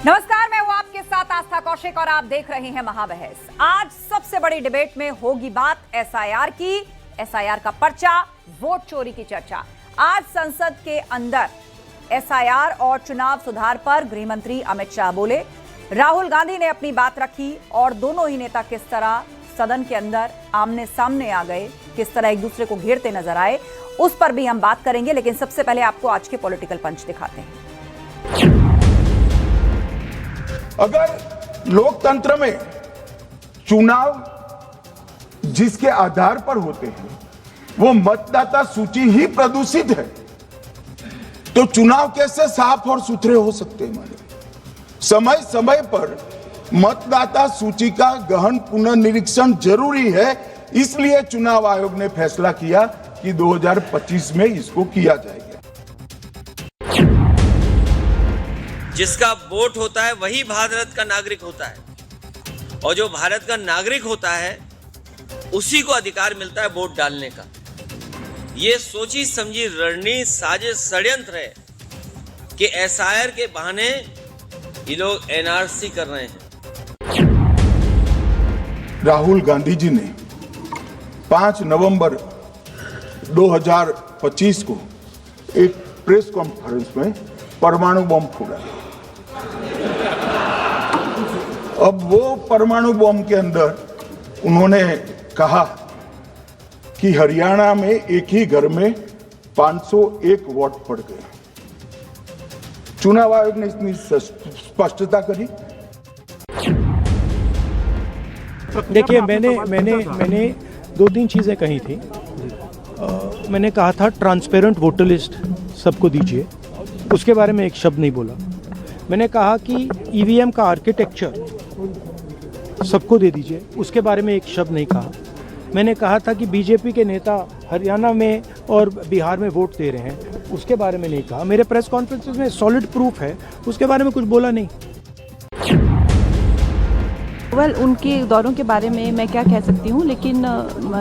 नमस्कार, मैं हूं आपके साथ आस्था कौशिक और आप देख रहे हैं महाबहस। आज सबसे बड़ी डिबेट में होगी बात एसआईआर की, एसआईआर का पर्चा, वोट चोरी की चर्चा। आज संसद के अंदर एसआईआर और चुनाव सुधार पर गृह मंत्री अमित शाह बोले, राहुल गांधी ने अपनी बात रखी और दोनों ही नेता किस तरह सदन के अंदर आमने सामने आ गए, किस तरह एक दूसरे को घेरते नजर आए, उस पर भी हम बात करेंगे। लेकिन सबसे पहले आपको आज के पॉलिटिकल पंच दिखाते हैं। अगर लोकतंत्र में चुनाव जिसके आधार पर होते हैं वो मतदाता सूची ही प्रदूषित है, तो चुनाव कैसे साफ और सुथरे हो सकते हैं? समय समय पर मतदाता सूची का गहन पुनर्निरीक्षण जरूरी है। इसलिए चुनाव आयोग ने फैसला किया कि 2025 में इसको किया जाएगा। जिसका वोट होता है वही भारत का नागरिक होता है, और जो भारत का नागरिक होता है उसी को अधिकार मिलता है वोट डालने का। ये सोची समझी रणनीति, साजिश, षड्यंत्र है कि एसआईआर के बहाने ये लोग एनआरसी कर रहे हैं। राहुल गांधी जी ने 5 नवंबर 2025 को एक प्रेस कॉन्फ्रेंस में परमाणु बम फोड़ा। अब वो परमाणु बम के अंदर उन्होंने कहा कि हरियाणा में एक ही घर में 501 वोट पड़ गए। चुनाव आयोग ने इतनी स्पष्टता करी। देखिए, मैंने 2-3 चीज़ें कही थी। मैंने कहा था ट्रांसपेरेंट वोटर लिस्ट सबको दीजिए, उसके बारे में एक शब्द नहीं बोला। मैंने कहा कि ईवीएम का आर्किटेक्चर सबको दे दीजिए, उसके बारे में एक शब्द नहीं कहा। मैंने कहा था कि बीजेपी के नेता हरियाणा में और बिहार में वोट दे रहे हैं, उसके बारे में नहीं कहा। मेरे प्रेस कॉन्फ्रेंस में सॉलिड प्रूफ है, उसके बारे में कुछ बोला नहीं। उनके दौरों के बारे में मैं क्या कह सकती हूँ, लेकिन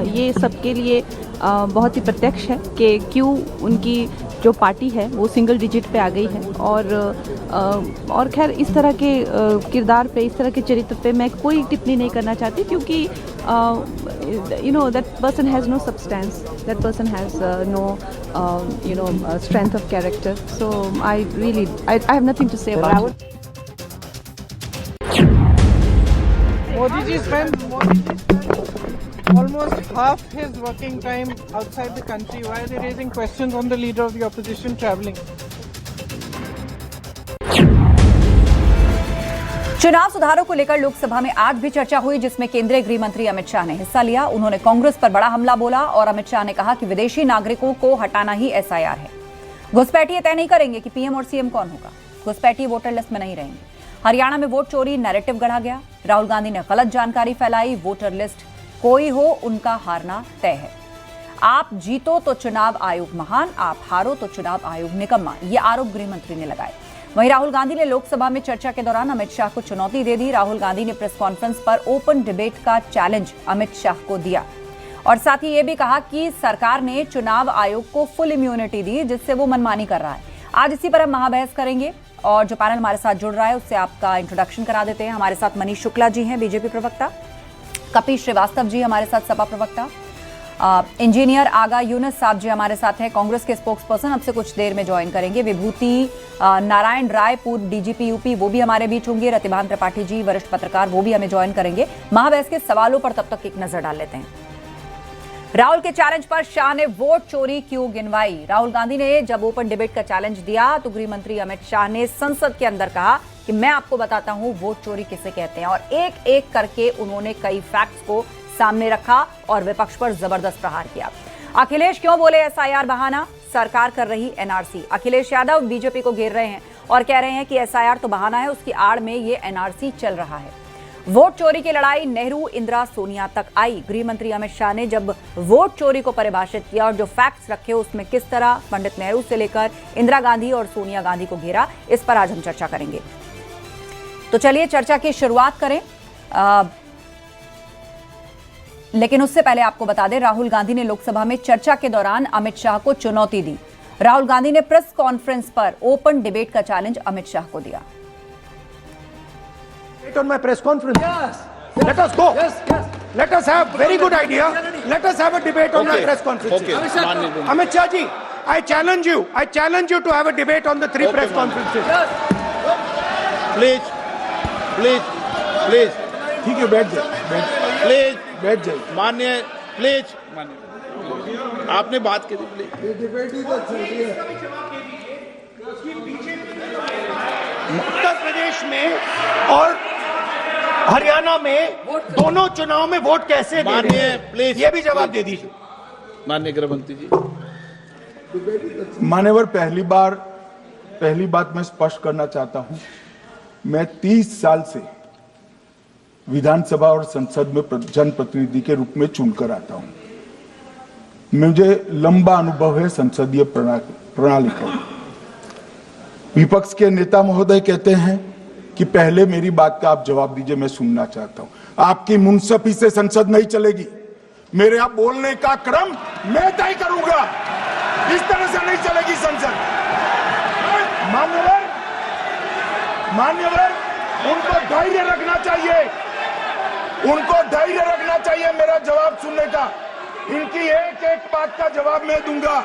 ये सबके लिए बहुत ही प्रत्यक्ष है कि क्यों उनकी जो पार्टी है वो सिंगल डिजिट पे आ गई है। और खैर, इस तरह के किरदार पे, इस तरह के चरित्र पे मैं कोई टिप्पणी नहीं करना चाहती, क्योंकि that person has no substance, that person has no strength of character. So I have nothing to say about it. Modi ji spends almost half his working time outside the country. Why are they raising questions on the leader of the opposition traveling? चुनाव सुधारों को लेकर लोकसभा में आज भी चर्चा हुई, जिसमें केंद्रीय गृह मंत्री अमित शाह ने हिस्सा लिया। उन्होंने कांग्रेस पर बड़ा हमला बोला और अमित शाह ने कहा कि विदेशी नागरिकों को हटाना ही एसआईआर है। घुसपैठिए तय नहीं करेंगे कि पीएम और सीएम कौन होगा। घुसपैठिए वोटर लिस्ट में नहीं रहेंगे। हरियाणा में वोट चोरी नैरेटिव गढ़ा गया। राहुल गांधी ने गलत जानकारी फैलाई। वोटर लिस्ट कोई हो, उनका हारना तय है। आप जीतो तो चुनाव आयोग महान, आप हारो तो चुनाव आयोग निकम्मा, ये आरोप गृह मंत्री ने लगाए। वहीं राहुल गांधी ने लोकसभा में चर्चा के दौरान अमित शाह को चुनौती दे दी। राहुल गांधी ने प्रेस कॉन्फ्रेंस पर ओपन डिबेट का चैलेंज अमित शाह को दिया और साथ ही ये भी कहा कि सरकार ने चुनाव आयोग को फुल इम्यूनिटी दी, जिससे वो मनमानी कर रहा है। आज इसी पर हम महाबहस करेंगे और जो पैनल हमारे साथ जुड़ रहा है उससे आपका इंट्रोडक्शन करा देते हैं। हमारे साथ मनीष शुक्ला जी हैं, बीजेपी प्रवक्ता। कपिल श्रीवास्तव जी हमारे साथ, सपा प्रवक्ता। इंजीनियर आगा यूनुस साहब जी हमारे साथ हैं, कांग्रेस के स्पोक्स पर्सन, अब से कुछ देर में ज्वाइन करेंगे। विभूति नारायण राय, पूर्व डीजीपी यूपी, वो भी हमारे बीच होंगे। रतिभान त्रिपाठी जी, वरिष्ठ पत्रकार, वो भी हमें ज्वाइन करेंगे। महाबहस के सवालों पर तब तक एक नजर डाल लेते हैं। राहुल के चैलेंज पर शाह ने वोट चोरी क्यों गिनवाई। राहुल गांधी ने जब ओपन डिबेट का चैलेंज दिया तो गृह मंत्री अमित शाह ने संसद के अंदर कहा कि मैं आपको बताता हूं वोट चोरी किसे कहते हैं, और एक एक करके उन्होंने कई फैक्ट्स को सामने रखा और विपक्ष पर जबरदस्त प्रहार किया। अखिलेश क्यों बोले एसआईआर बहाना, सरकार कर रही एनआरसी। अखिलेश यादव बीजेपी को घेर रहे हैं और कह रहे हैं कि एसआईआर तो बहाना है, उसकी आड़ में ये एनआरसी चल रहा है। वोट चोरी की लड़ाई नेहरू, इंदिरा, सोनिया तक आई। गृह मंत्री अमित शाह ने जब वोट चोरी को परिभाषित किया और जो फैक्ट्स रखे उसमें किस तरह पंडित नेहरू से लेकर इंदिरा गांधी और सोनिया गांधी को घेरा, इस पर आज हम चर्चा करेंगे। तो चलिए चर्चा की शुरुआत करें। लेकिन उससे पहले आपको बता दें, राहुल गांधी ने लोकसभा में चर्चा के दौरान अमित शाह को चुनौती दी। राहुल गांधी ने प्रेस कॉन्फ्रेंस पर ओपन डिबेट का चैलेंज अमित शाह को दिया। it on my press conference. Yes. Let us go. Yes. Let us have very good idea. Let us have a debate on my press conference. Okay. Amit Shah ji, I challenge you. I challenge you to have a debate on the 3 press conferences. Please, please, please, ठीक है, बैठ जाइए, please बैठ जाइए। माननीय, please माननीय, आपने बात करी, प्लीज। उत्तर प्रदेश में और हरियाणा में दोनों चुनाव में वोट कैसे दे रहे माननीय, हैं? प्लीज, ये भी जवाब दे दीजिए। माननीय गृह मंत्री जी, मान्यवर, पहली बात मैं स्पष्ट करना चाहता हूं, मैं 30 साल से विधानसभा और संसद में जनप्रतिनिधि के रूप में चुनकर आता हूं। मुझे लंबा अनुभव है संसदीय प्रणाली का। विपक्ष के नेता महोदय कहते हैं कि पहले मेरी बात का आप जवाब दीजिए, मैं सुनना चाहता हूं। आपकी मुनसफी से संसद नहीं चलेगी। मेरे आप बोलने का क्रम मैं तय करूंगा। इस तरह से नहीं चलेगी संसद। मान्यवर, उनको धैर्य रखना चाहिए, उनको धैर्य रखना चाहिए मेरा जवाब सुनने का। इनकी एक एक बात का जवाब मैं दूंगा,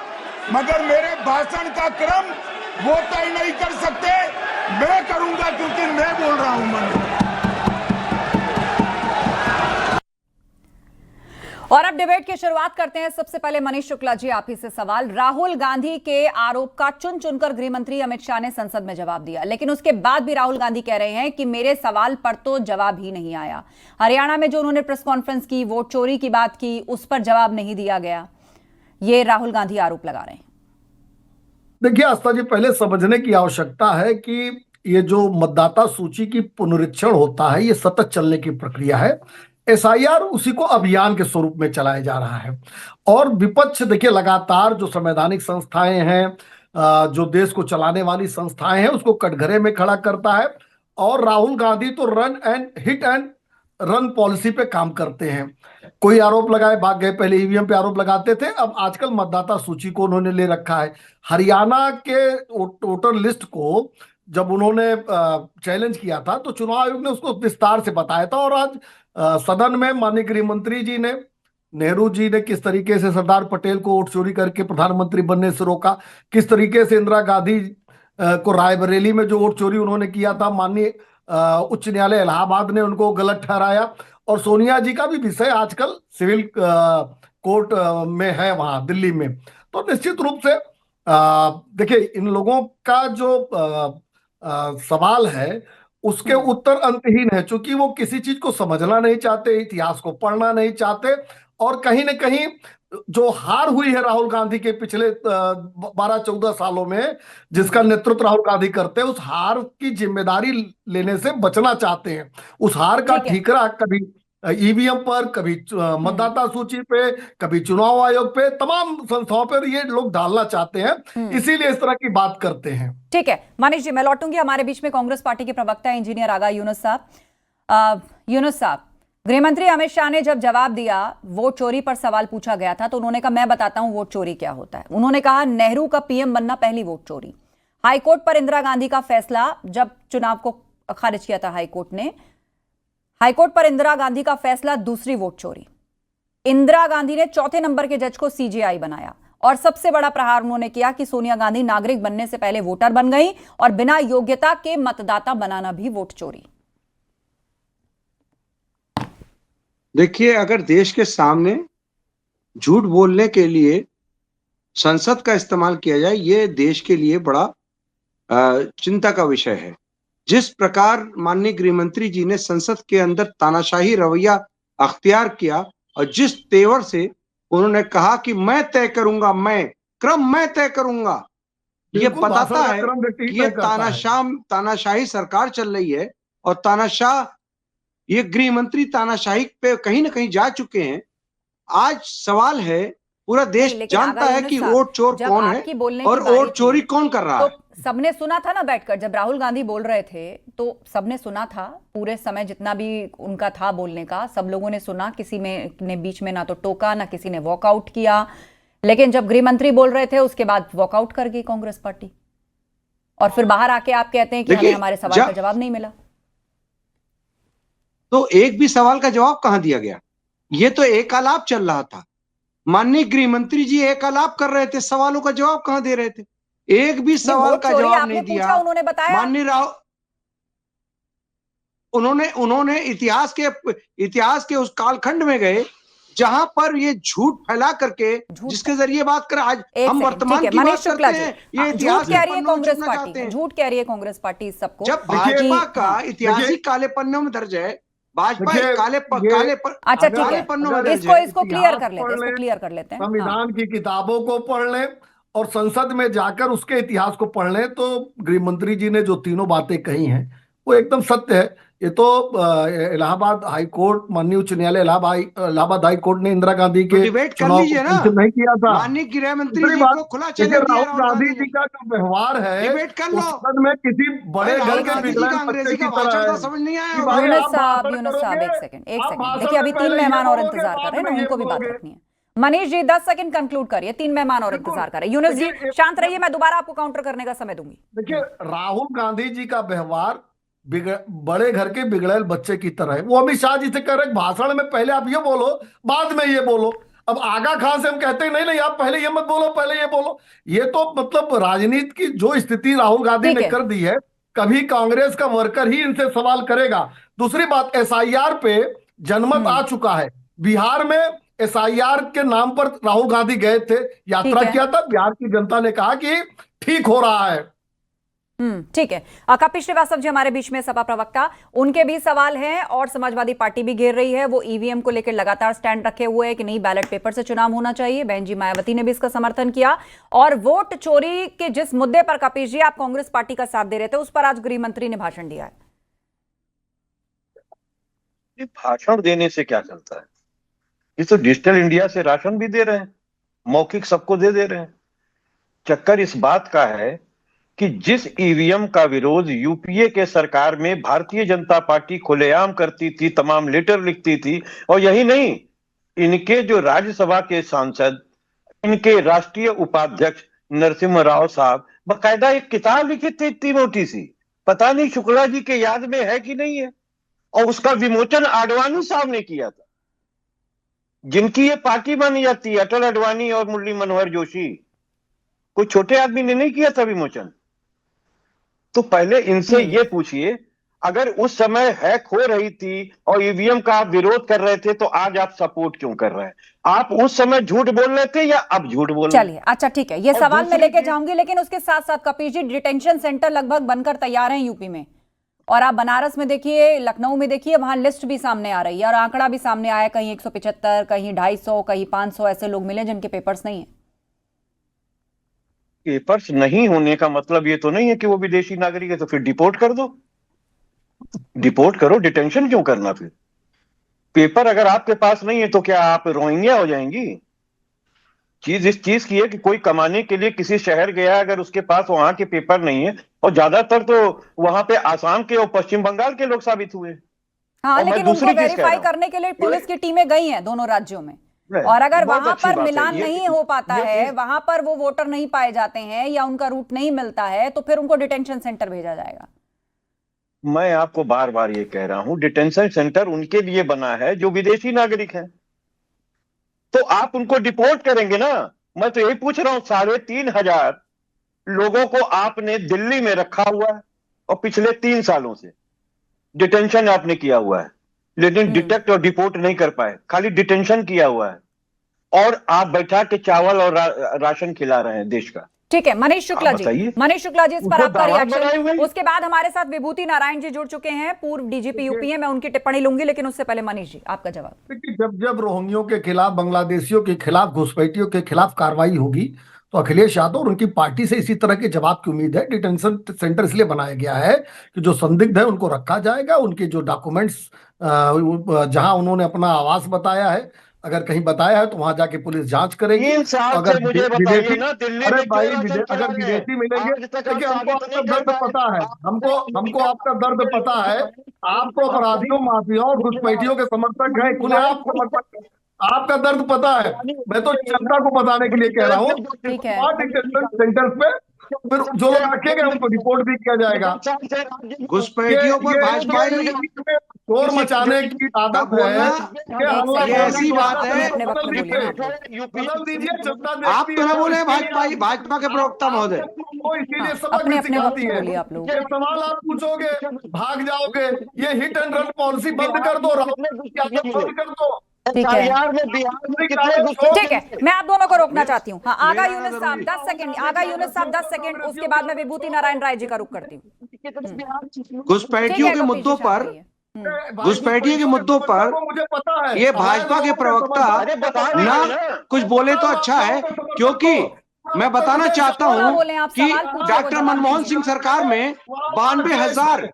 मगर मेरे भाषण का क्रम वो तय नहीं कर सकते, मैं करूंगा, क्योंकि मैं बोल रहा हूं। मान्यवर, और अब डिबेट की शुरुआत करते हैं। सबसे पहले मनीष शुक्ला जी, आप ही से सवाल। राहुल गांधी के आरोप का चुन चुनकर गृह मंत्री अमित शाह ने संसद में जवाब दिया, लेकिन उसके बाद भी राहुल गांधी कह रहे हैं कि मेरे सवाल पर तो जवाब ही नहीं आया। हरियाणा में जो उन्होंने प्रेस कॉन्फ्रेंस की, वोट चोरी की बात की, उस पर जवाब नहीं दिया गया। ये राहुल गांधी आरोप लगा रहे हैं। देखिए आस्था जी, पहले समझने की आवश्यकता है कि ये जो मतदाता सूची की पुनरीक्षण होता है, ये सतत चलने की प्रक्रिया है। एसआईआर उसी को अभियान के स्वरूप में चलाया जा रहा है। और विपक्ष देखिए लगातार जो संवैधानिक संस्थाएं हैं, जो देश को चलाने वाली संस्थाएं हैं, उसको कटघरे में खड़ा करता है। और राहुल गांधी तो हिट एंड रन पॉलिसी पे काम करते हैं। कोई आरोप लगाए भाग गए, पहले ईवीएम पे आरोप लगाते थे, अब आजकल मतदाता सूची को उन्होंने ले रखा है। हरियाणा के वोटर लिस्ट को जब उन्होंने चैलेंज किया था तो चुनाव आयोग ने उसको विस्तार से बताया था। और आज सदन में माननीय गृह मंत्री जी ने, नेहरू जी ने किस तरीके से सरदार पटेल को वोट चोरी करके प्रधानमंत्री बनने से रोका, किस तरीके से इंदिरा गांधी को रायबरेली में जो वोट चोरी उन्होंने किया था, माननीय उच्च न्यायालय इलाहाबाद ने उनको गलत ठहराया। और सोनिया जी का भी विषय आजकल सिविल कोर्ट में है वहां दिल्ली में। तो निश्चित रूप से देखिए इन लोगों का जो सवाल है उसके उत्तर अंतहीन है, क्योंकि वो किसी चीज को समझना नहीं चाहते, इतिहास को पढ़ना नहीं चाहते। और कहीं ना कहीं जो हार हुई है राहुल गांधी के पिछले 12-14 सालों में, जिसका नेतृत्व राहुल गांधी करते हैं, उस हार की जिम्मेदारी लेने से बचना चाहते हैं। उस हार का ठीकरा कभी ईवीएम पर, कभी मतदाता सूची पे, कभी चुनाव आयोग पे, तमाम संस्थाओं पर ये लोग डालना चाहते हैं, इसीलिए इस तरह की बात करते हैं। ठीक है मनीष जी, मैं लौटूंगी। हमारे बीच में कांग्रेस पार्टी के प्रवक्ता इंजीनियर आगा यूनुस साहब। यूनुस साहब, गृह मंत्री अमित शाह ने जब जवाब दिया, वोट चोरी पर सवाल पूछा गया था, तो उन्होंने कहा मैं बताता हूं वोट चोरी क्या होता है। उन्होंने कहा नेहरू का पीएम बनना पहली वोट चोरी। हाईकोर्ट पर इंदिरा गांधी का फैसला, जब चुनाव को खारिज किया था हाईकोर्ट ने, हाईकोर्ट पर इंदिरा गांधी का फैसला दूसरी वोट चोरी। इंदिरा गांधी ने चौथे नंबर के जज को सीजेआई बनाया। और सबसे बड़ा प्रहार उन्होंने किया कि सोनिया गांधी नागरिक बनने से पहले वोटर बन गई, और बिना योग्यता के मतदाता बनाना भी वोट चोरी। देखिए, अगर देश के सामने झूठ बोलने के लिए संसद का इस्तेमाल किया जाए, ये देश के लिए बड़ा चिंता का विषय है। जिस प्रकार माननीय गृह मंत्री जी ने संसद के अंदर तानाशाही रवैया अख्तियार किया, और जिस तेवर से उन्होंने कहा कि मैं तय करूंगा, मैं तय करूंगा, ये बताता है कि ये तानाशाही सरकार चल रही है। और तानाशाह, ये गृह मंत्री तानाशाही पे कहीं ना कहीं जा चुके हैं। आज सवाल है, पूरा देश जानता है कि वोट चोर कौन है और वोट चोरी कौन कर रहा है। सबने सुना था ना बैठकर, जब राहुल गांधी बोल रहे थे तो सबने सुना था, पूरे समय जितना भी उनका था बोलने का, सब लोगों ने सुना। किसी में ने बीच में ना तो टोका, ना किसी ने वॉकआउट किया। लेकिन जब गृह मंत्री बोल रहे थे, उसके बाद वॉकआउट कर गई कांग्रेस पार्टी। और फिर बाहर आके आप कहते हैं कि हमें हमारे सवाल का जवाब नहीं मिला। तो एक भी सवाल का जवाब कहाँ दिया गया? ये तो एक आलाप चल रहा था। माननीय गृह मंत्री जी एक आलाप कर रहे थे, सवालों का जवाब कहाँ दे रहे थे? एक भी सवाल का जवाब नहीं दिया। उन्होंने बताया, माननीय राव उन्होंने इतिहास के उस कालखंड में गए जहां पर ये झूठ फैला करके जिसके जरिए बात कर आज हम वर्तमान की बात करते हैं। ये इतिहास कह रही है कांग्रेस पार्टी, झूठ कह रही है कांग्रेस पार्टी सबको। जब भाजपा का ऐतिहासिक काले पन्नों में दर्ज है, भाजपा अच्छा ठीक है, इसको क्लियर कर लेते हैं। संविधान की किताबों को पढ़ लें और संसद में जाकर उसके इतिहास को पढ़ लें तो गृह मंत्री जी ने जो तीनों बातें कही हैं वो एकदम सत्य है। ये तो इलाहाबाद हाई कोर्ट, माननीय उच्च न्यायालय इलाहाबाद हाई कोर्ट ने इंदिरा गांधी के डिबेट कर चुनाव लीजिए ना, नहीं किया था। माननीय गृह मंत्री जी को खुला चैलेंज दिया राहुल गांधी जी का जो व्यवहार है, डिबेट कर लो। संसद में किसी बड़े घर के अंग्रेजी का भाषण तो समझ नहीं आया। यूनुस साहब एक सेकंड देखिए, अभी 3 मेहमान और इंतजार कर रहे हैं ना, उनको भी बात रखनी है। मनीष जी 10 सेकंड कंक्लूड करिए, 3 मेहमान और इंतजार कर रहे हैं। यूनुस जी शांत रहिए, मैं दोबारा आपको काउंटर करने का समय दूंगी। देखिए, राहुल गांधी जी का व्यवहार बड़े घर के बिगड़ैल बच्चे की तरह है। वो अमित शाह जी से कह रहे भाषण में पहले आप ये बोलो, बाद में ये बोलो। अब आगा खान से हम कहते हैं नहीं आप पहले ये मत बोलो, पहले ये बोलो। ये तो मतलब राजनीति की जो स्थिति राहुल गांधी ने कर दी है, कभी कांग्रेस का वर्कर ही इनसे सवाल करेगा। दूसरी बात, एसआईआर पे जनमत आ चुका है। बिहार में एसआईआर के नाम पर राहुल गांधी गए थे, यात्रा किया था। बिहार की जनता ने कहा कि ठीक हो रहा है। ठीक है। कपिल श्रीवास्तव जी हमारे बीच में, सपा प्रवक्ता, उनके भी सवाल हैं और समाजवादी पार्टी भी घेर रही है। वो ईवीएम को लेकर लगातार स्टैंड रखे हुए हैं कि नहीं, बैलेट पेपर से चुनाव होना चाहिए। बहन जी मायावती ने भी इसका समर्थन किया। और वोट चोरी के जिस मुद्दे पर कपिल जी आप कांग्रेस पार्टी का साथ दे रहे थे, उस पर आज गृह मंत्री ने भाषण दिया है। भाषण देने से क्या चलता है? ये तो डिजिटल इंडिया से राशन भी दे रहे हैं, मौखिक सबको दे रहे हैं। चक्कर इस बात का है कि जिस ईवीएम का विरोध यूपीए के सरकार में भारतीय जनता पार्टी खुलेआम करती थी, तमाम लेटर लिखती थी, और यही नहीं, इनके जो राज्यसभा के सांसद, इनके राष्ट्रीय उपाध्यक्ष नरसिम्हा राव साहब बकायदा एक किताब लिखी थी इतनी मोटी सी, पता नहीं शुक्ला जी के याद में है कि नहीं है, और उसका विमोचन आडवाणी साहब ने किया था, जिनकी ये पार्टी मानी जाती है, अटल आडवाणी और मुरली मनोहर जोशी। कोई छोटे आदमी ने नहीं किया था विमोचन। तो पहले इनसे ये पूछिए, अगर उस समय हैक हो रही थी और ईवीएम का आप विरोध कर रहे थे, तो आज आप सपोर्ट क्यों कर रहे हैं? आप उस समय झूठ बोल रहे थे या अब झूठ बोल रहे हैं? चलिए, अच्छा ठीक है, ये सवाल मैं लेके जाऊंगी, लेकिन उसके साथ साथ कपिल जी, डिटेंशन सेंटर लगभग बनकर तैयार हैं यूपी में, और आप बनारस में देखिए, लखनऊ में देखिए, वहां लिस्ट भी सामने आ रही है और आंकड़ा भी सामने आया, कहीं 175, कहीं 250, कहीं 500 ऐसे लोग मिले जिनके पेपर्स नहीं है। पेपर्स नहीं होने का मतलब ये तो नहीं है कि वो विदेशी नागरिक है, तो फिर डिपोर्ट कर दो, डिपोर्ट करो, डिटेंशन क्यों करना? फिर पेपर अगर आपके पास नहीं है तो क्या आप रोहिंग्या हो जाएंगी? चीज इस चीज की है कि कोई कमाने के लिए किसी शहर गया, अगर उसके पास वहां के पेपर नहीं है, और ज्यादातर तो वहां पे आसाम के और पश्चिम बंगाल के लोग साबित हुए। हाँ, लेकिन उनको वेरीफाई करने के लिए पुलिस की टीमें गई हैं दोनों राज्यों में, और अगर वहां पर मिलान नहीं हो पाता है, वहां पर वो वोटर नहीं पाए जाते हैं या उनका रूट नहीं मिलता है, तो फिर उनको डिटेंशन सेंटर भेजा जाएगा। मैं आपको बार बार ये कह रहा हूं, डिटेंशन सेंटर उनके लिए बना है जो विदेशी नागरिक हैं, तो आप उनको डिपोर्ट करेंगे ना। मैं तो यही पूछ रहा हूं, 3,500 लोगों को आपने दिल्ली में रखा हुआ है और पिछले 3 सालों से डिटेंशन आपने किया हुआ है, लेकिन डिटेक्ट और डिपोर्ट नहीं कर पाए, खाली डिटेंशन किया हुआ है, और आप बैठा के चावल और राशन खिला रहे हैं देश का। ठीक है, मनीष शुक्ला जी, इस पर आपका रिएक्शन। उसके बाद हमारे साथ विभूति नारायण जी जुड़ चुके हैं, पूर्व डीजीपी यूपी है, मैं उनकी टिप्पणी लूंगी, लेकिन उससे पहले मनीष जी आपका जवाब। देखिए, जब रोहिंग्यों के खिलाफ, बांग्लादेशियों के खिलाफ, घुसपैठियों के खिलाफ कार्रवाई होगी तो अखिलेश यादव और उनकी पार्टी से इसी तरह के जवाब की उम्मीद है। डिटेंशन सेंटर इसलिए बनाया गया है कि जो संदिग्ध है उनको रखा जाएगा, उनके जो डॉक्यूमेंट्स, जहां उन्होंने अपना आवास बताया है, अगर कहीं बताया है तो वहां जाके पुलिस जांच करेगी। अगर विदेशी, अरे भाई, अगर विदेशी मिलेंगे, देखिए हमको आपका दर्द पता है, हमको आपका दर्द पता है। आपको अपराधियों, माफियाओं और घुसपैठियों के समर्थक हैं, खुलेआम समर्थक, आपका दर्द पता है। मैं तो जनता को बताने के लिए कह रहा हूँ, डिटेंशन सेंटर्स पे फिर जो लोग रखेंगे उनको रिपोर्ट भी किया जाएगा। घुसपैठियों पर भाजपा शोर मचाने की आदत है कि हल्ला ये ऐसी बात है। अपने वक्त में बोलिए ना। बदल दीजिए, जनता आप देखती तो ना है। बोले भाजपा के प्रवक्ता महोदय। वो इसीलिए सबक अपने भी अपने वक्त सिखाती में है। बोलिए आप लोग। ये सवाल आप पूछोगे, भाग जाओगे। ये हिट एंड रन पॉलिसी बंद कर दो, बंद कर दो। ठीक है, बिहार में कितने ठीक है, मैं आप दोनों को रोकना चाहती हूँ। हाँ, आगा यूनुस साहब 10 सेकंड, आगा यूनुस साहब 10 सेकंड, उसके बाद मैं विभूति नारायण राय जी का रुख करती हूँ। घुसपैठियों के मुद्दों पर, घुसपैठियों के मुद्दों पर मुझे पता है ये भाजपा के प्रवक्ता ना कुछ बोले तो अच्छा है, क्योंकि मैं बताना चाहता हूं कि डॉक्टर मनमोहन सिंह सरकार में 92,000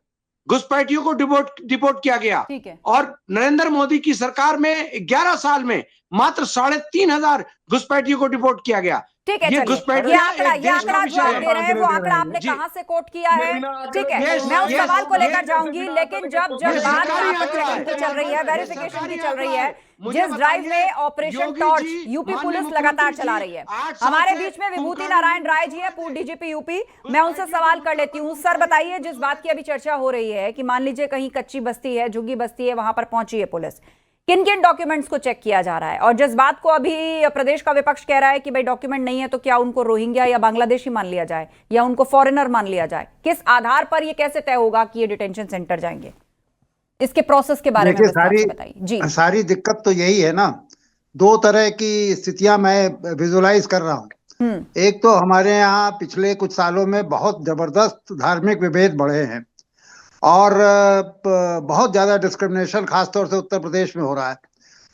घुसपैठियों को डिपोर्ट किया गया, ठीक है। और नरेंद्र मोदी की सरकार में 11 साल में मात्र 3,500 घुसपैठियों को डिपोर्ट किया गया। ठीक है, ये चलिए, घुसपैठियां ये आंकड़ा जो आप दे रहे हैं वो आंकड़ा आपने कहां से कोट किया है? ठीक है, मैं उस सवाल को लेकर जाऊंगी, लेकिन जब बात चेकिंग की चल रही है, वेरिफिकेशन की चल रही है, जिस ड्राइव में ऑपरेशन टॉर्च यूपी पुलिस लगातार चला रही है, हमारे बीच में विभूति नारायण राय जी है, पूर्व डीजीपी यूपी। मैं उनसे सवाल कर लेती हूँ। सर बताइए, जिस बात की अभी चर्चा हो रही है कि मान लीजिए कहीं कच्ची बस्ती है, झुग्गी बस्ती है, वहां पर पहुंची है पुलिस, किन किन डॉक्यूमेंट्स को चेक किया जा रहा है? और जिस बात को अभी प्रदेश का विपक्ष कह रहा है कि भाई डॉक्यूमेंट नहीं है तो क्या उनको रोहिंग्या या बांग्लादेशी मान लिया जाए या उनको फॉरेनर मान लिया जाए? किस आधार पर ये कैसे तय होगा कि ये डिटेंशन सेंटर जाएंगे? इसके प्रोसेस के बारे में बताइए जी। सारी दिक्कत तो यही है ना, दो तरह की स्थितियां मैं विजुलाइज कर रहा हूँ। एक तो हमारे यहाँ पिछले कुछ सालों में बहुत जबरदस्त धार्मिक विभेद बढ़े हैं और बहुत ज्यादा डिस्क्रिमिनेशन खासतौर से उत्तर प्रदेश में हो रहा है।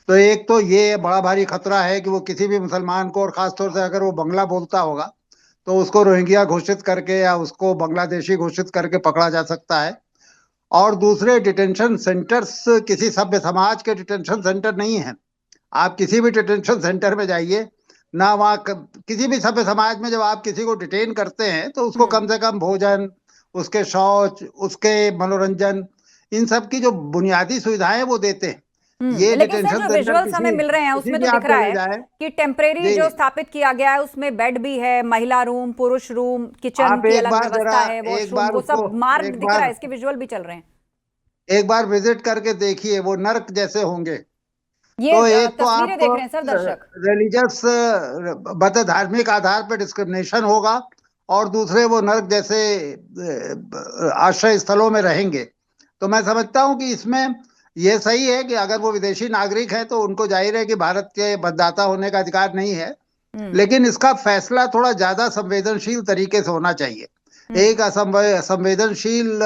तो एक तो ये बड़ा भारी खतरा है कि वो किसी भी मुसलमान को, और खासतौर से अगर वो बंगला बोलता होगा तो उसको रोहिंग्या घोषित करके या उसको बांग्लादेशी घोषित करके पकड़ा जा सकता है। और दूसरे, डिटेंशन सेंटर्स किसी सभ्य समाज के डिटेंशन सेंटर नहीं है। आप किसी भी डिटेंशन सेंटर में जाइए ना, वहाँ किसी भी सभ्य समाज में जब आप किसी को डिटेन करते हैं तो उसको कम से कम भोजन, उसके शौच, उसके मनोरंजन, इन सब की जो बुनियादी सुविधाएं वो देते हैं। ये लेकिन सर जो विजुअल्स हमें मिल रहे हैं उसमें तो दिख रहा है कि टेम्परेरी जो स्थापित किया गया है उसमें बेड भी है, महिला रूम, पुरुष रूम, किचन की अलग व्यवस्था है, वॉशरूम, वो सब मार्ग दिख रहा है, इसके विजुअल भी चल रहे हैं। एक बार विजिट करके देखिए, वो नर्क जैसे होंगे। ये तो एक तो आप देख रहे हैं सर दर्शक, रिलीजियस धार्मिक आधार पर डिस्क्रिमिनेशन होगा, और दूसरे वो नर्क जैसे आश्रय स्थलों में रहेंगे। तो मैं समझता हूं कि इसमें ये सही है कि अगर वो विदेशी नागरिक है तो उनको जाहिर है कि भारत के मतदाता होने का अधिकार नहीं है, लेकिन इसका फैसला थोड़ा ज्यादा संवेदनशील तरीके से होना चाहिए। एक संवेदनशील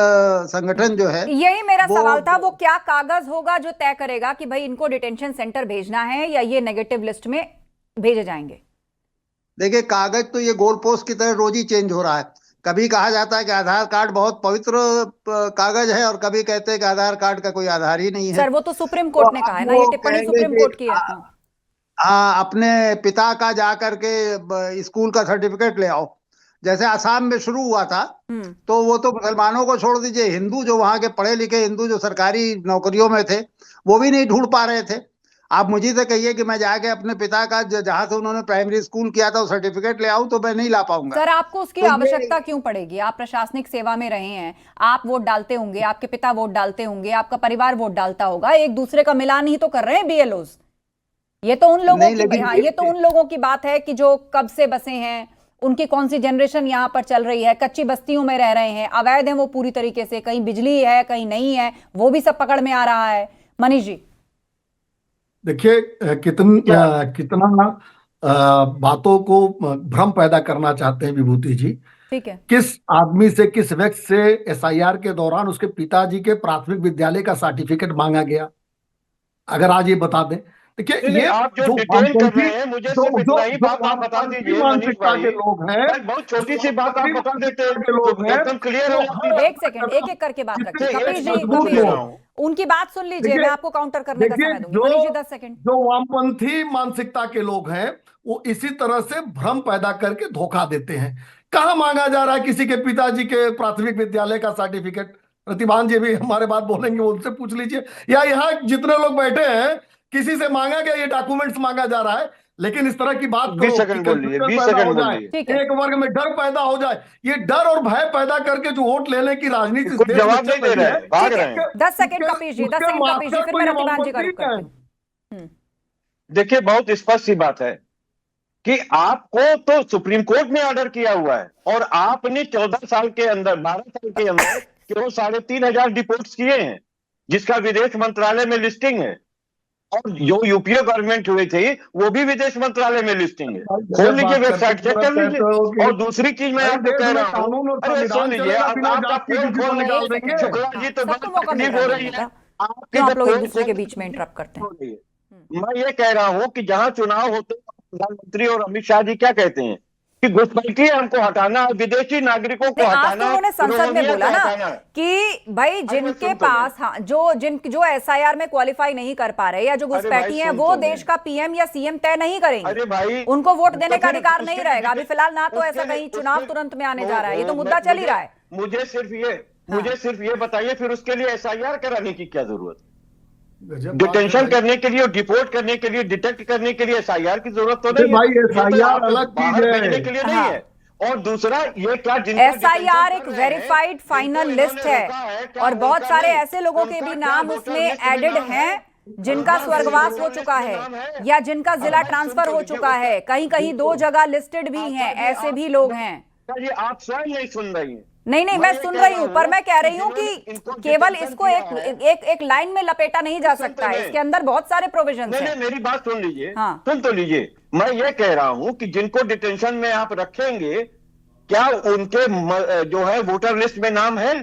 संगठन जो है, यही मेरा सवाल था, वो क्या कागज होगा जो तय करेगा कि भाई इनको डिटेंशन सेंटर भेजना है या ये नेगेटिव लिस्ट में भेजे जाएंगे? देखिए, कागज तो ये गोल पोस्ट की तरह रोज ही चेंज हो रहा है। कभी कहा जाता है कि आधार कार्ड बहुत पवित्र कागज है, और कभी कहते हैं कि आधार कार्ड का कोई आधार ही नहीं है। सर वो तो सुप्रीम कोर्ट ने कहा है ना, ये टिप्पणी सुप्रीम कोर्ट की है। हाँ, अपने पिता का जाकर के स्कूल का सर्टिफिकेट ले आओ, जैसे आसाम में शुरू हुआ था। तो वो तो मुसलमानों को छोड़ दीजिए, हिंदू जो वहां के पढ़े लिखे हिंदू जो सरकारी नौकरियों में थे वो भी नहीं ढूंढ पा रहे थे। आप मुझे से कहिए कि मैं जाके अपने पिता का जहां से उन्होंने प्राइमरी स्कूल किया था वो सर्टिफिकेट ले आऊं तो मैं नहीं ला पाऊंगा। सर आपको उसकी आवश्यकता क्यों पड़ेगी? आप प्रशासनिक सेवा में रहे हैं, आप वोट डालते होंगे, आपके पिता वोट डालते होंगे, आपका परिवार वोट डालता होगा, एक दूसरे का मिलान ही तो कर रहे हैं बीएलओस। ये तो उन लोगों की, हाँ, ये तो उन लोगों की बात है कि जो कब से बसे हैं, उनकी कौन सी जनरेशन यहाँ पर चल रही है, कच्ची बस्तियों में रह रहे हैं, अवैध है वो पूरी तरीके से, कहीं बिजली है कहीं नहीं है, वो भी सब पकड़ में आ रहा है। मनीष जी देखिए, कितना बातों को भ्रम पैदा करना चाहते हैं विभूति जी। ठीक है, किस आदमी से, किस व्यक्ति से एसआईआर के दौरान उसके पिताजी के प्राथमिक विद्यालय का सर्टिफिकेट मांगा गया, अगर आज ये बता दें। देखिए, ये आप जो डिटेल कर रहे हैं, मुझे सिर्फ इतना ही बात आप बता दीजिए मनीष भाई, लोग हैं, बहुत छोटी सी बात आप बता देते हैं, लोग एकदम क्लियर हो। एक सेकंड, एक एक करके बात रखिए। कपिल जी उनकी बात सुन लीजिए, मैं आपको काउंटर करने का समय दूंगी। मनीष जी 10 सेकंड। जो वामपंथी मानसिकता के लोग हैं वो इसी तरह से भ्रम पैदा करके धोखा देते हैं। कहाँ मांगा जा रहा है किसी के पिताजी के प्राथमिक विद्यालय का सर्टिफिकेट? प्रतिभान जी भी हमारे बात बोलेंगे, उनसे पूछ लीजिए, या यहाँ जितने लोग बैठे हैं किसी से मांगा गया ये डॉक्यूमेंट्स मांगा जा रहा है? लेकिन इस तरह की बात 20 सेकंड बोल लीजिए, 20 सेकंड बोल लीजिए। ठीक है। एक वर्ग में डर पैदा हो जाए, ये डर और भय पैदा करके जो वोट लेने की राजनीति इस कुछ देश में जवाब नहीं चल दे रही रहे है, हैं, भाग रहे हैं। 10 सेकंड कपीश जी, 10 उसके सेकंड कपीश जी, मास्टर फिर को मैं ये रतिबान जी का मोहब्बत रुख नहीं करती हूँ। देखिए, बहुत स्पष्ट सी बात है कि आपको तो सुप्रीम कोर्ट ने ऑर्डर किया हुआ है और आपने 14 साल के अंदर, 12 साल के अंदर केवल 3,500 डिपोर्ट्स किए हैं, जिसका विदेश मंत्रालय में लिस्टिंग है। और जो यूपीए गवर्नमेंट हुई थी वो भी विदेश मंत्रालय में लिस्टिंग है। खोल लीजिए वेबसाइट, चेक कर लीजिए। और दूसरी चीज मैं आपको कह रहा हूँ, अरे सुन लीजिए, अब आपका फोन खोल लीजिए। शुक्ला जी तो बहुत तकलीफ हो रही है, क्यों आप लोग एक दूसरे के बीच में इंटरप्ट करते हैं? मैं ये कह रहा हूं कि जहां चुनाव होते हैं, प्रधानमंत्री और अमित शाह जी क्या कहते हैं कि घुसपैठी हमको हटाना, विदेशी नागरिकों को आज हटाना। तो उन्होंने संसद में बोला ना कि भाई जिनके पास, हाँ, जो एसआईआर में क्वालिफाई नहीं कर पा रहे या जो घुसपैठी हैं वो देश का पीएम या सीएम तय नहीं करेंगे। अरे भाई, उनको वोट देने का अधिकार नहीं रहेगा। अभी फिलहाल ना तो ऐसा कहीं चुनाव तुरंत में आने जा रहा है, ये तो मुद्दा चल ही रहा है। मुझे सिर्फ ये बताइए, फिर उसके लिए एसआईआर कराने की क्या जरूरत? डिटेंशन करने के लिए और डिपोर्ट करने के लिए, डिटेक्ट करने के लिए एसआईआर की जरूरत तो नहीं है। भाई एसआईआर अलग चीज बाहर है, भेजने के लिए नहीं है। और दूसरा ये क्या, एसआईआर एक वेरीफाइड फाइनल लिस्ट है और बहुत सारे ऐसे लोगों के भी नाम उसमें एडेड हैं जिनका स्वर्गवास हो चुका है या जिनका जिला ट्रांसफर हो चुका है। कहीं कहीं 2 जगह लिस्टेड भी हैं, ऐसे भी लोग हैं। आप स्वयं नहीं सुन रही हैं। नहीं, मैं सुन रही हूँ, पर मैं कह रही हूँ कि केवल इसको एक लाइन में लपेटा नहीं जा सकता है। इसके अंदर बहुत सारे प्रोविजंस हैं। मेरी बात सुन लीजिए। हाँ। सुन तो लीजिए। मैं ये कह रहा हूँ कि जिनको डिटेंशन में आप रखेंगे, क्या उनके जो है वोटर लिस्ट में नाम है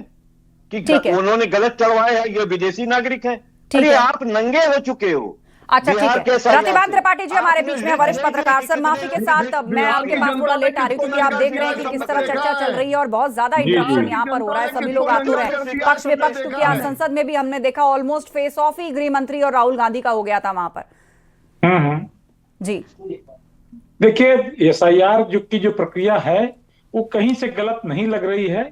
कि उन्होंने गलत चढ़वाए हैं, ये विदेशी नागरिक हैं? अरे आप नंगे हो चुके हो। अच्छा, ठीक है। रतिबान त्रिपाठी जी हमारे बीच में, वरिष्ठ पत्रकार। सर माफी के साथ अब मैं आपके पास थोड़ा लेट आ रही हूँ क्योंकि आप देख रहे हैं कि किस तरह चर्चा चल रही है और बहुत ज्यादा इंटरप्शन यहाँ पर हो रहा है। सभी लोग आतुर हैं, पक्ष विपक्ष, क्योंकि आज संसद में भी हमने देखा ऑलमोस्ट फेस ऑफ ही गृह मंत्री और राहुल गांधी का हो गया था वहां पर। जी देखिए, एसआईआर की जो प्रक्रिया है वो कहीं से गलत नहीं लग रही है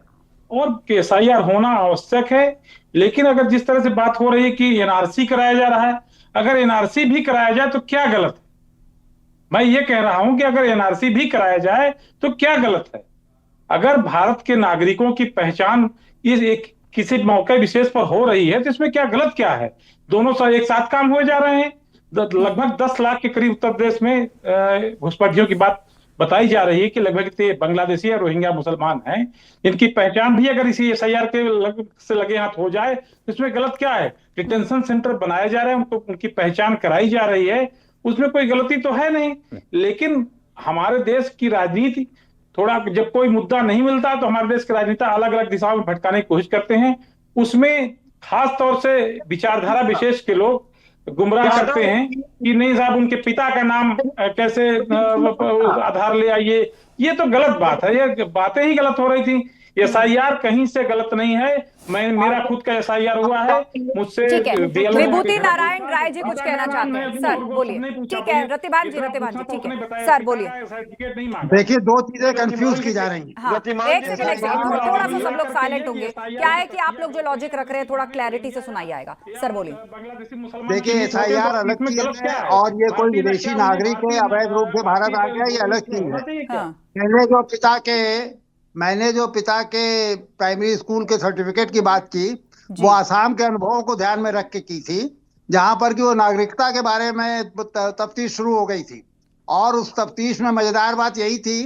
और एसआईआर होना आवश्यक है। लेकिन अगर जिस तरह से बात हो रही है कि एनआरसी कराया जा रहा है, अगर एनआरसी भी कराया जाए तो क्या गलत है? मैं ये कह रहा हूं कि अगर एनआरसी भी कराया जाए तो क्या गलत है? अगर भारत के नागरिकों की पहचान इस एक किसी मौके विशेष पर हो रही है तो इसमें क्या गलत क्या है? दोनों एक साथ काम हो जा रहे हैं। लगभग 10 लाख के करीब उत्तर प्रदेश में घुसपैठियों की बात बताई जा रही है कि लगभग बांग्लादेशी या रोहिंग्या मुसलमान हैं। इनकी पहचान भी अगर इसी एसआईआर के से लगे हाथ हो जाए तो इसमें गलत क्या है? डिटेंशन सेंटर बनाए जा रहे हैं, उनको उनकी पहचान कराई जा रही है, उसमें कोई गलती तो है नहीं। लेकिन हमारे देश की राजनीति थोड़ा, जब कोई मुद्दा नहीं मिलता तो हमारे देश के राजनेता अलग अलग दिशाओं में भटकाने की कोशिश करते हैं। उसमें खास तौर से विचारधारा विशेष के लोग गुमराह करते हैं कि नहीं साहब उनके पिता का नाम कैसे आधार ले आइए। ये तो गलत बात है, ये बातें ही गलत हो रही थी। एसआईआर कहीं से गलत नहीं है। मेरा खुद का एसआईआर हुआ है, मुझसे विभूति नारायण राय जी कुछ कहना चाहते हैं। सर बोलिए। ठीक है रतिबान जी, ठीक है सर बोलिए। देखिए, 2 चीजें कंफ्यूज की जा रही हैं। हाँ, एक सेकंड थोड़ा सा सब लोग साइलेंट होंगे। क्या है कि आप लोग जो लॉजिक रख रहे हैं थोड़ा क्लैरिटी से सुनाई आएगा। सर बोलिए। देखिए, एसआईआर अलग चीज है और ये कोई विदेशी नागरिक है अवैध रूप से भारत आ गया, ये अलग चीज है। मैंने जो पिता के प्राइमरी स्कूल के सर्टिफिकेट की बात की, वो आसाम के अनुभवों को ध्यान में रख के की थी, जहां पर कि वो नागरिकता के बारे में तफ्तीश शुरू हो गई थी। और उस तफ्तीश में मजेदार बात यही थी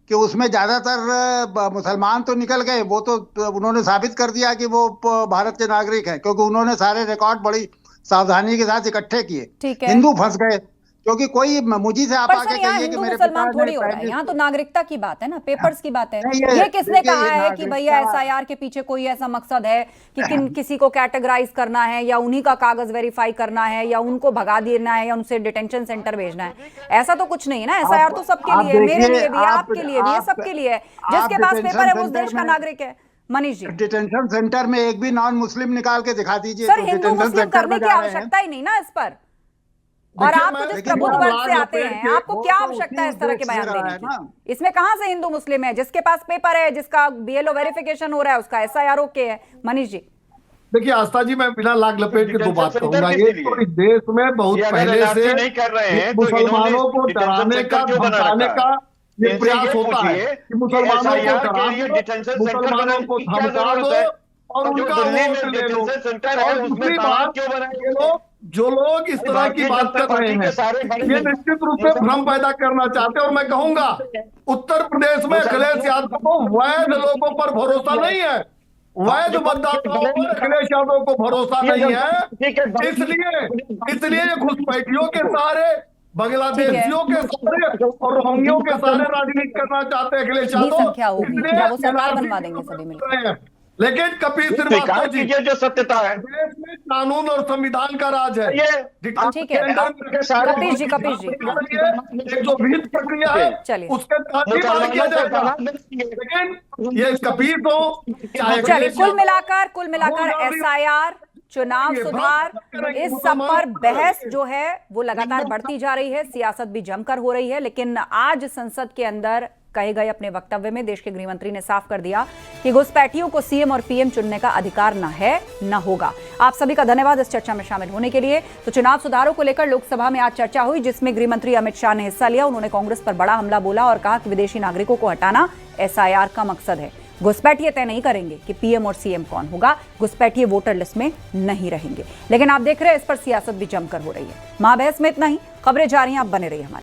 कि उसमें ज्यादातर मुसलमान तो निकल गए, वो तो उन्होंने साबित कर दिया कि वो भारत के नागरिक हैं, क्योंकि उन्होंने सारे रिकॉर्ड बड़ी सावधानी के साथ इकट्ठे किए। हिंदू फंस गए क्योंकि कोई मुझी से आप आके कहिए कि मेरे मुसलमान थोड़ी हो रहा है, यहाँ तो नागरिकता की बात है ना, पेपर्स की बात है। ये किसने कहा है कि भैया एसआईआर के पीछे कोई ऐसा मकसद है कि किसी को कैटेगराइज करना है या उन्हीं का कागज वेरीफाई करना है या उनको भगा देना है या उनसे डिटेंशन सेंटर भेजना है? ऐसा तो कुछ नहीं है ना। एसआईआर तो सबके लिए, मेरे लिए भी, आपके लिए भी, सबके लिए है। जिसके पास पेपर है वो उस देश का नागरिक है। मनीष जी, डिटेंशन सेंटर में एक भी नॉन मुस्लिम निकाल के दिखा दीजिए। सर हिंदू मुस्लिम करने की आवश्यकता ही नहीं ना इस पर। और आप तो जिस प्रबुद्ध वर्ग से आते हैं, आपको क्या आवश्यकता है इस तरह के बयान देने की? इसमें कहां से हिंदू मुस्लिम है? जिसके पास पेपर है, जिसका बीएलओ वेरिफिकेशन हो रहा है, उसका एसआईआर ओके है। मनीष जी, देखिए आस्था जी, मैं बिना लाग लपेट के दो बात डिटेंशन कहूंगा। सेंटर ये किस तो लिए? इस देश में बहुत ये अगर पहले NRC से नहीं कर रहे हैं तो मुसलमानों को इन्होंने डराने डिटेंशन का, सेंटर क्यों बना धमकाने रखा? का ये इनसे प्रयास ये होता है पूछिए कि मुसलमानों को SIR डरा के लिए दो, डिटेंशन सेंटर मुसलमानों बनाने को की क्या धमका जरूरत दो है? और जो उनका दिल्ली वोट में ले लो। डिटेंशन सेंटर है और उसमें दूसरी तमाम बात, क्यों बनाए? जो लोग इस तरह की भारतीय बात जनता कर रहे पार्टी के हैं, सारे ये निश्चित रूप से भ्रम पैदा करना चाहते हैं। और मैं कहूंगा उत्तर प्रदेश में अखिलेश यादव को वैध लोगों पर भरोसा नहीं है, वैध मतदाताओं पर अखिलेश यादव को भरोसा नहीं है। इसलिए ये घुसपैठियों के सहारे, बांग्लादेशियों के सहारे और रोहिंग्यों के सहारे राजनीति करना चाहते हैं अखिलेश भी यादव। संख्या होगी जब वो सरकार बनवा देंगे सभी मिलकर। लेकिन कपिल श्रीवास्तव जी, जो सत्यता है देश में कानून और संविधान का राज है। ठीक है कपिश जी, कपिश जी एक जो विहित प्रक्रिया है चलिए उसके तहत ही कार्य किया जाएगा। लेकिन ये कपिल तो चाहे चलिए कुल मिलाकर SIR, चुनाव सुधार, इस सब पर बहस जो है वो लगातार बढ़ती जा रही है, सियासत भी जमकर हो रही है। लेकिन आज संसद के अंदर कहे गए अपने वक्तव्य में देश के गृह मंत्री ने साफ कर दिया कि घुसपैठियों को CM और PM चुनने का अधिकार न है न होगा। आप सभी का धन्यवाद इस चर्चा में शामिल होने के लिए। तो चुनाव सुधारों को लेकर लोकसभा में आज चर्चा हुई, जिसमें गृह मंत्री अमित शाह ने हिस्सा लिया। उन्होंने कांग्रेस पर बड़ा हमला बोला और कहा कि विदेशी नागरिकों को हटाना SIR का मकसद है। घुसपैठिए तय नहीं करेंगे कि PM और CM कौन होगा, घुसपैठिए वोटर लिस्ट में नहीं रहेंगे। लेकिन आप देख रहे हैं इस पर सियासत भी जमकर हो रही है। महाबहस में इतना ही, खबरें जारी हैं, आप बने रहिए हमारे।